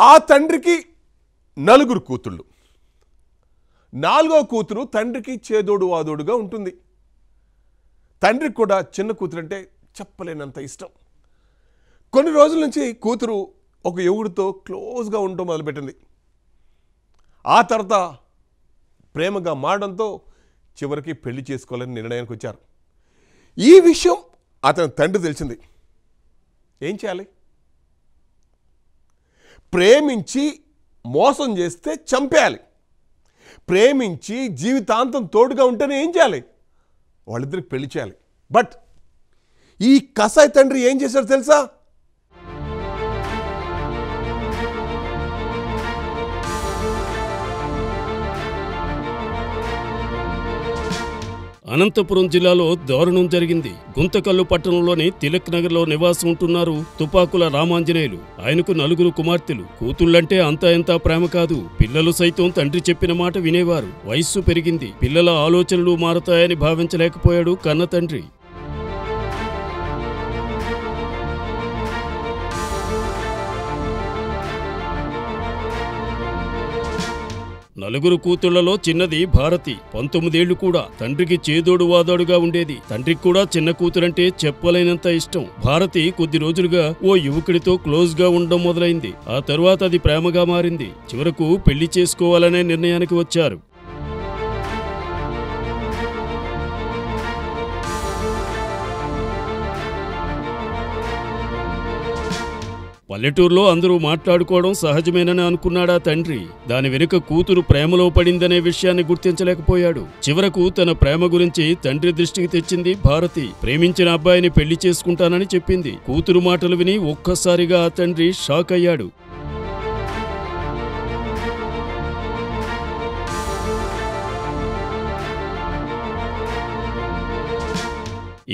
ఆ తండ్రికి నలుగురు కూతుళ్ళు. నాలుగో కూతురు తండ్రికి చేదోడు వాదోడుగా ఉంటుంది. తండ్రికి కూడా చిన్న కూతురు అంటే చెప్పలేనంత ఇష్టం. కొన్ని రోజుల నుంచి కూతురు ఒక యువకుడితో క్లోజ్గా ఉండటం మొదలుపెట్టింది. ఆ తర్వాత ప్రేమగా మారడంతో చివరికి పెళ్లి చేసుకోవాలని నిర్ణయానికి వచ్చారు. ఈ విషయం అతని తండ్రి తెలిసింది. ఏం చేయాలి? ప్రేమించి మోసం చేస్తే చంపేయాలి. ప్రేమించి జీవితాంతం తోడుగా ఉంటేనే ఏం చేయాలి? వాళ్ళిద్దరికి పెళ్లి చేయాలి. బట్ ఈ కసాయి తండ్రి ఏం చేశాడు తెలుసా? అనంతపురం జిల్లాలో దారుణం జరిగింది. గుంతకల్లు పట్టణంలోని తిలక్ నగర్లో నివాసం ఉంటున్నారు తుపాకుల రామాంజనేయులు. ఆయనకు నలుగురు కుమార్తెలు. కూతుళ్లంటే అంతా ఎంతా ప్రేమ కాదు, పిల్లలు సైతం తండ్రి చెప్పిన మాట వినేవారు. వయస్సు పెరిగింది, పిల్లల ఆలోచనలు మారతాయని భావించలేకపోయాడు కన్న తండ్రి. నలుగురు కూతుళ్లలో చిన్నది భారతి, 19 ఏళ్లు కూడా. తండ్రికి చేదోడు వాదోడుగా ఉండేది. తండ్రికి కూడా చిన్న కూతురంటే చెప్పలేనంత ఇష్టం. భారతి కొద్ది రోజులుగా ఓ యువకుడితో క్లోజ్ గా ఉండడం మొదలైంది. ఆ తరువాత అది ప్రేమగా మారింది. చివరకు పెళ్లి చేసుకోవాలనే నిర్ణయానికి వచ్చారు. పల్లెటూరులో అందరూ మాట్లాడుకోవడం సహజమేనని అనుకున్నాడా తండ్రి. దాని వెనుక కూతురు ప్రేమలో పడిందనే విషయాన్ని గుర్తించలేకపోయాడు. చివరకు తన ప్రేమ గురించి తండ్రి దృష్టికి తెచ్చింది భారతి. ప్రేమించిన అబ్బాయిని పెళ్లి చేసుకుంటానని చెప్పింది. కూతురు మాటలు విని ఒక్కసారిగా ఆ తండ్రి షాక్ అయ్యాడు.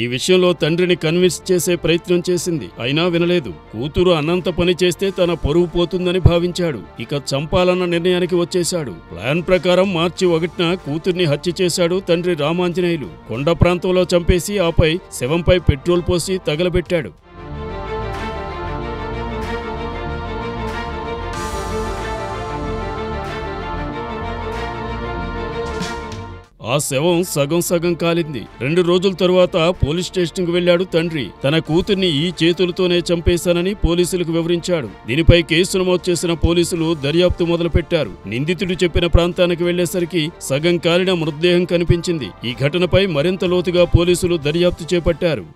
ఈ విషయంలో తండ్రిని కన్విన్స్ చేసే ప్రయత్నం చేసింది. అయినా వినలేదు. కూతురు అన్నంత పని చేస్తే తన పరువు పోతుందని భావించాడు. ఇక చంపాలన్న నిర్ణయానికి వచ్చేశాడు. ప్లాన్ ప్రకారం మార్చి 1న కూతుర్ని హత్య చేశాడు తండ్రి రామాంజనేయులు. కొండ ప్రాంతంలో చంపేసి ఆపై శవంపై పెట్రోల్ పోసి తగలబెట్టాడు. ఆ శవం సగం సగం కాలింది. 2 రోజుల తరువాత పోలీస్ స్టేషన్కు వెళ్లాడు తండ్రి. తన కూతుర్ని ఈ చేతులతోనే చంపేశానని పోలీసులకు వివరించాడు. దీనిపై కేసు నమోదు చేసిన పోలీసులు దర్యాప్తు మొదలుపెట్టారు. నిందితుడు చెప్పిన ప్రాంతానికి వెళ్లేసరికి సగం కాలిన మృతదేహం కనిపించింది. ఈ ఘటనపై మరింత లోతుగా పోలీసులు దర్యాప్తు చేపట్టారు.